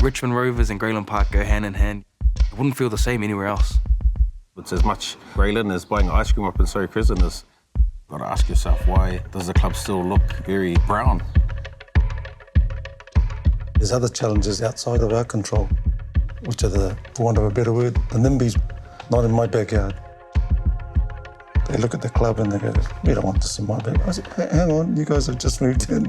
Richmond Rovers and Grayland Park go hand in hand. It wouldn't feel the same anywhere else. It's as much Grey Lynn as buying ice cream up in Surrey Prison is. Got to ask yourself, why does the club still look very brown? There's other challenges outside of our control, which are the, for want of a better word, the NIMBYs, not in my backyard. They look at the club and they go, we don't want this in my backyard. I said, hang on, you guys have just moved in.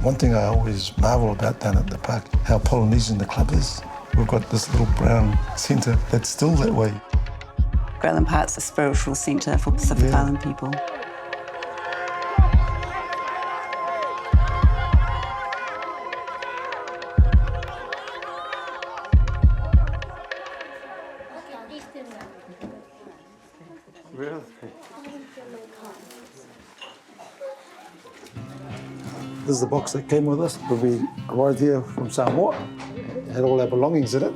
One thing I always marvel about down at the park, how Polynesian the club is. We've got this little brown centre that's still that way. Grayland Park's a spiritual centre for Pacific Island people. Really? This is the box that came with us when we arrived here from Samoa. It had all our belongings in it.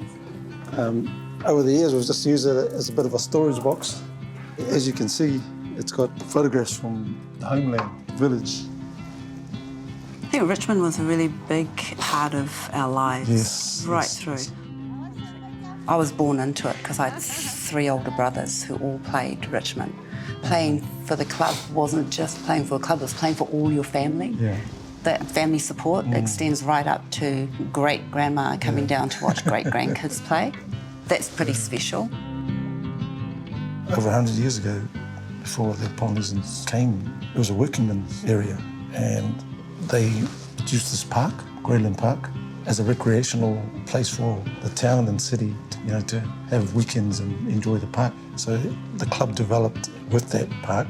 Over the years, we've just used it as a bit of a storage box. As you can see, it's got photographs from the homeland, village. I think Richmond was a really big part of our lives, through. I was born into it because I had 3 older brothers who all played Richmond. Playing for the club wasn't just playing for a club, it was playing for all your family. Yeah. That family support extends right up to great-grandma coming down to watch great-grandkids play. That's pretty special. Over 100 years ago, before the Polynesians came, it was a workingmen's area, and they used this park, Grey Lynn Park, as a recreational place for the town and city, to have weekends and enjoy the park. So the club developed with that park,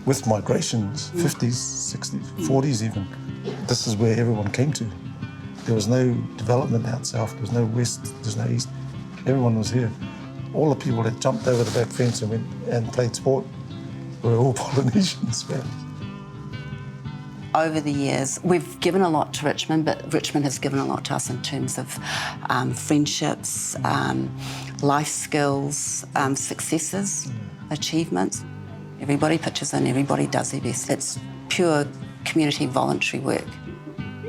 with migrations, 50s, 60s, 40s even. This is where everyone came to. There was no development out south, there was no west, there was no east. Everyone was here. All the people that jumped over the back fence and went and played sport were all Polynesians. Over the years, we've given a lot to Richmond, but Richmond has given a lot to us in terms of friendships, life skills, successes, achievements. Everybody pitches in, everybody does their best. It's pure community voluntary work.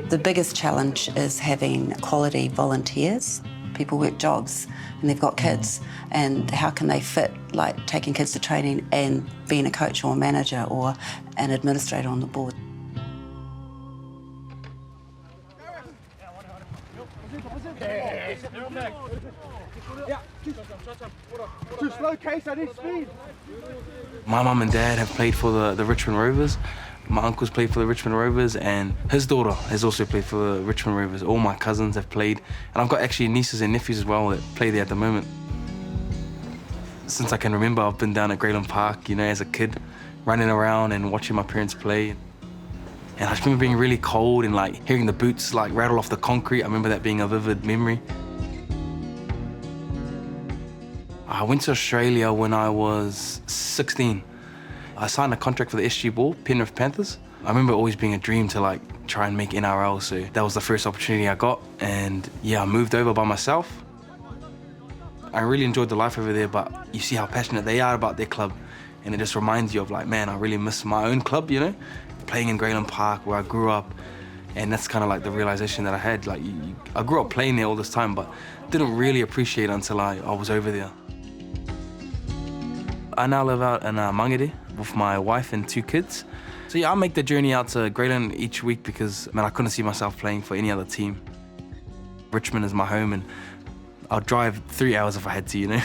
The biggest challenge is having quality volunteers. People work jobs and they've got kids, and how can they fit like taking kids to training and being a coach or a manager or an administrator on the board? My mum and dad have played for the Richmond Rovers. My uncle's played for the Richmond Rovers, and his daughter has also played for the Richmond Rovers. All my cousins have played, and I've got actually nieces and nephews as well that play there at the moment. Since I can remember, I've been down at Grayland Park, as a kid, running around and watching my parents play. And I just remember being really cold and hearing the boots rattle off the concrete. I remember that being a vivid memory. I went to Australia when I was 16. I signed a contract for the SG Ball, Penrith Panthers. I remember it always being a dream to try and make NRL, so that was the first opportunity I got. And yeah, I moved over by myself. I really enjoyed the life over there, but you see how passionate they are about their club. And it just reminds you of man, I really miss my own club, playing in Grayland Park where I grew up. And that's kind of the realization that I had. I grew up playing there all this time, but didn't really appreciate it until I was over there. I now live out in Mangere with my wife and 2 kids. So yeah, I make the journey out to Grayland each week because, I couldn't see myself playing for any other team. Richmond is my home, and I'll drive 3 hours if I had to,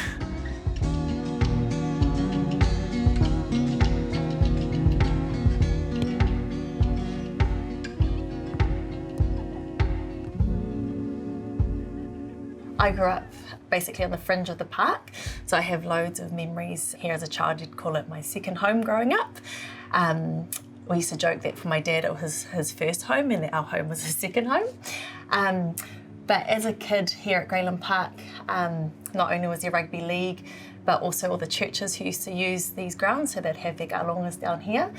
I grew up basically on the fringe of the park, so I have loads of memories here as a child. You'd call it my second home growing up. We used to joke that for my dad it was his first home and that our home was his second home. But as a kid here at Grayland Park, not only was there rugby league, but also all the churches who used to use these grounds, so they'd have their galongas down here.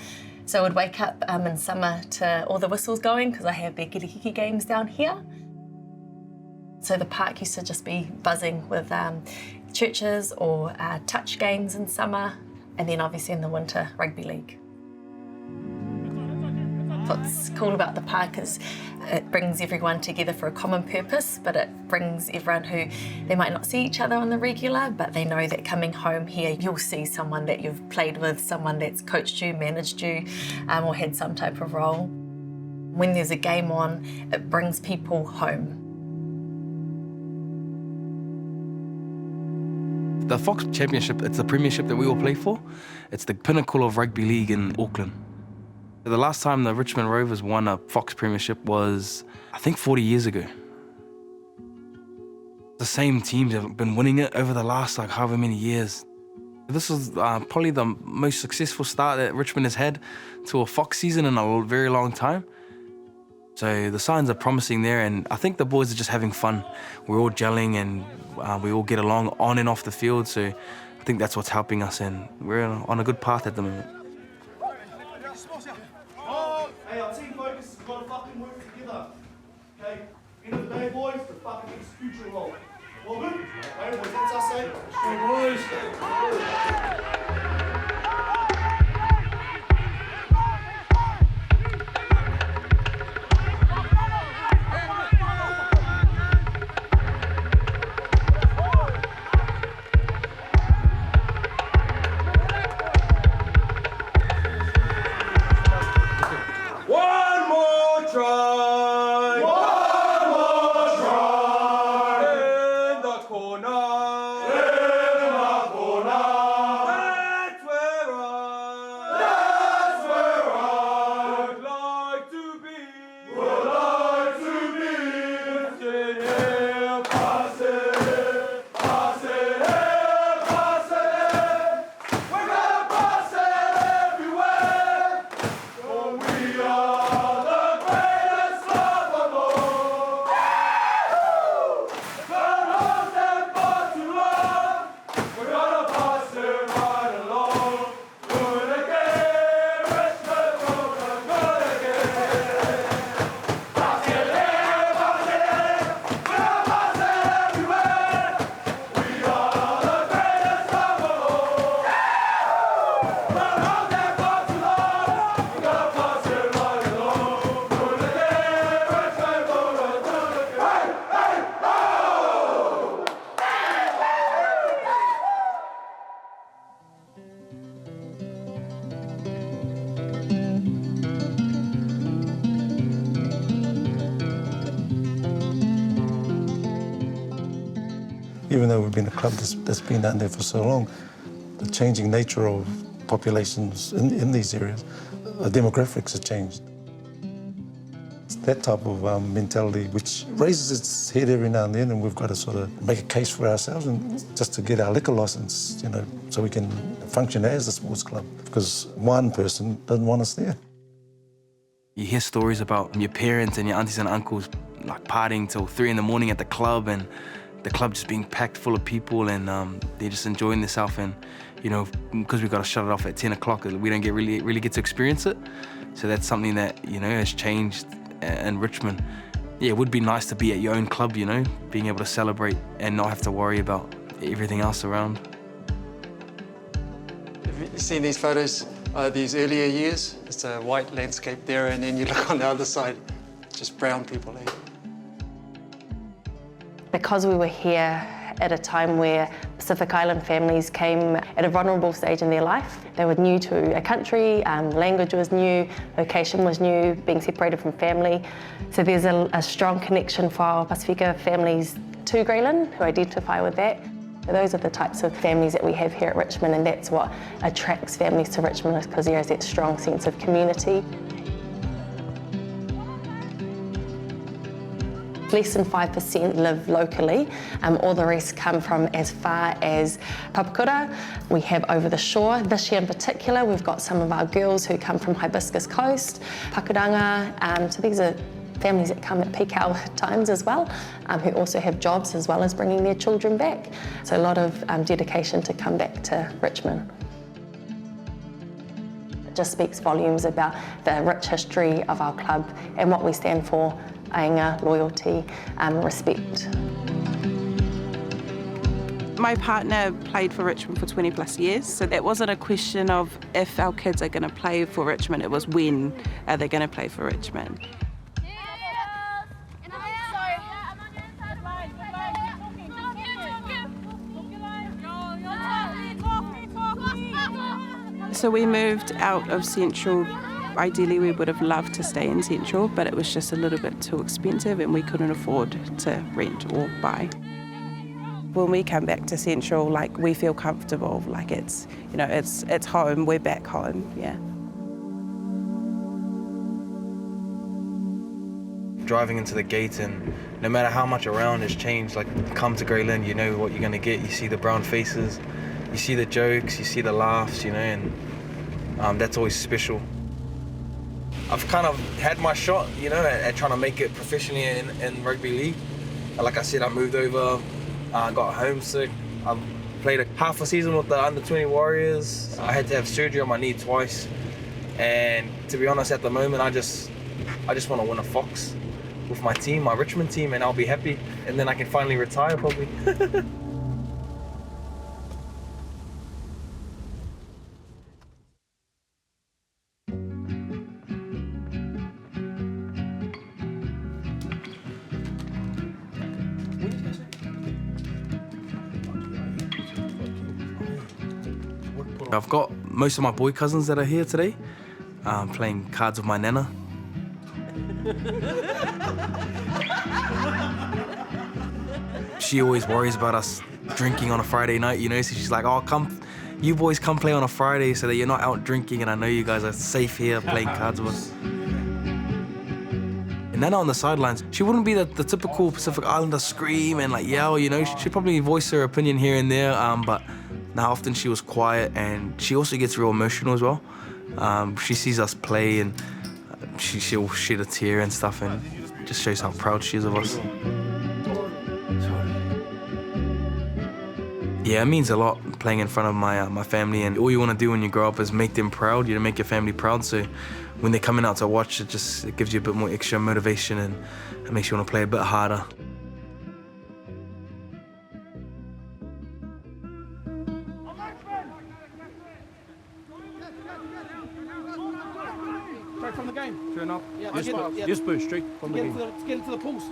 So I would wake up in summer to all the whistles going because I have their kirikiki games down here. So the park used to just be buzzing with churches or touch games in summer, and then obviously in the winter, rugby league. What's cool about the park is it brings everyone together for a common purpose, but it brings everyone who they might not see each other on the regular, but they know that coming home here, you'll see someone that you've played with, someone that's coached you, managed you, or had some type of role. When there's a game on, it brings people home. The Fox Championship, it's the premiership that we all play for. It's the pinnacle of rugby league in Auckland. The last time the Richmond Rovers won a Fox Premiership was, I think, 40 years ago. The same teams have been winning it over the last, however many years. This was probably the most successful start that Richmond has had to a Fox season in a very long time. So the signs are promising there, and I think the boys are just having fun. We're all gelling and we all get along on and off the field, so I think that's what's helping us, and we're on a good path at the moment. Hey, our team focus has got to fucking work together. Okay? End of the day, boys, the fucking execute your role. Well, good? Hey, boys, that's us, eh? Hey, boys. Even though we've been a club that's been down there for so long, the changing nature of populations in these areas, the demographics have changed. It's that type of mentality which raises its head every now and then, and we've got to sort of make a case for ourselves and just to get our liquor license, you know, so we can function as a sports club, because one person doesn't want us there. You hear stories about your parents and your aunties and uncles partying till 3 in the morning at the club, and the club just being packed full of people, and they're just enjoying themselves, and because we've got to shut it off at 10 o'clock, we don't really get to experience it. So that's something that has changed in Richmond. Yeah, it would be nice to be at your own club, being able to celebrate and not have to worry about everything else around. Have you seen these photos, these earlier years? It's a white landscape there, and then you look on the other side, just brown people. Because we were here at a time where Pacific Island families came at a vulnerable stage in their life. They were new to a country, language was new, location was new, being separated from family. So there's a strong connection for our Pacifica families to Grey Lynn who identify with that. Those are the types of families that we have here at Richmond, and that's what attracts families to Richmond, is because there is that strong sense of community. Less than 5% live locally, all the rest come from as far as Papakura. We have over the shore. This year in particular, we've got some of our girls who come from Hibiscus Coast, Pakuranga, so these are families that come at peak hour times as well, who also have jobs as well as bringing their children back. So a lot of dedication to come back to Richmond. It just speaks volumes about the rich history of our club and what we stand for: ainga, loyalty, respect. My partner played for Richmond for 20 plus years, so that wasn't a question of if our kids are going to play for Richmond, it was when are they going to play for Richmond. So we moved out of Central. Ideally, we would have loved to stay in Central, but it was just a little bit too expensive and we couldn't afford to rent or buy. When we come back to Central, like, we feel comfortable, like it's, you know, it's home, we're back home, yeah. Driving into the gate, and no matter how much around has changed, like, come to Grey Lynn, you know what you're gonna get. You see the brown faces, you see the jokes, you see the laughs, you know, and that's always special. I've kind of had my shot, you know, at trying to make it professionally in rugby league. Like I said, I moved over, got homesick. I played a half a season with the under-20 Warriors. I had to have surgery on my knee twice. And to be honest, at the moment, I just want to win a Fox with my team, my Richmond team, and I'll be happy. And then I can finally retire, probably. I've got most of my boy cousins that are here today, playing cards with my nana. She always worries about us drinking on a Friday night, you know, so she's like, oh, you boys come play on a Friday so that you're not out drinking and I know you guys are safe here playing cards with us. And Nana on the sidelines, she wouldn't be the typical Pacific Islander scream and like yell, you know, she'd probably voice her opinion here and there, but now often she was quiet, and she also gets real emotional as well. She sees us play and she'll shed a tear and stuff, and just shows how proud she is of us. Yeah, it means a lot playing in front of my family, and all you want to do when you grow up is make them proud, you know, make your family proud. So when they're coming out to watch, it gives you a bit more extra motivation, and it makes you want to play a bit harder. Straight from the game. Turn up. Yeah, just boost straight from the game. Let's get into the pools.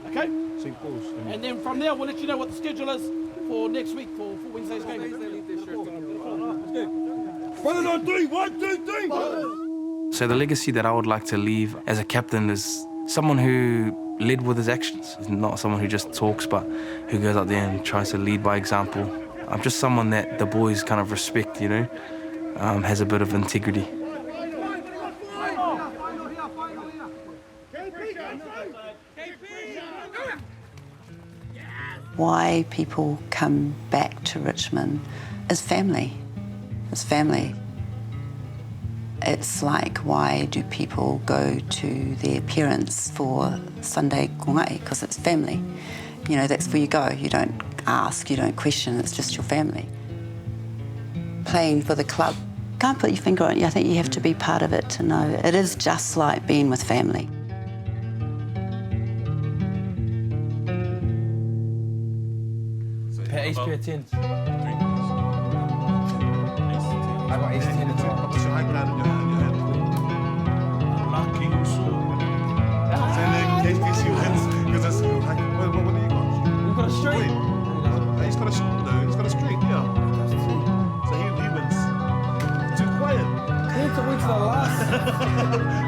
Okay? Same pools. And then from there, we'll let you know what the schedule is for next week for Wednesday's game. Let's go. 1, 2, 3. 1, 2, 3. So the legacy that I would like to leave as a captain is someone who led with his actions, not someone who just talks, but who goes out there and tries to lead by example. I'm just someone that the boys kind of respect, you know, has a bit of integrity. Why people come back to Richmond is family. It's family. It's like, why do people go to their parents for Sunday kongai? Because it's family. You know, that's where you go. You don't ask, you don't question, it's just your family. Playing for the club, can't put your finger on it. I think you have to be part of it to know. It is just like being with family. Ace pair 10. I got ace 10 and 2. What's your iPad in your hand? Lucky Usul. Send in KPC wins. Because that's what do you got? You've got a straight. He's got a straight, yeah. So he wins. Too quiet. It's a week to the last.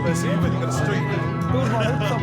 Let's see, but you got a straight. Build my hopes up.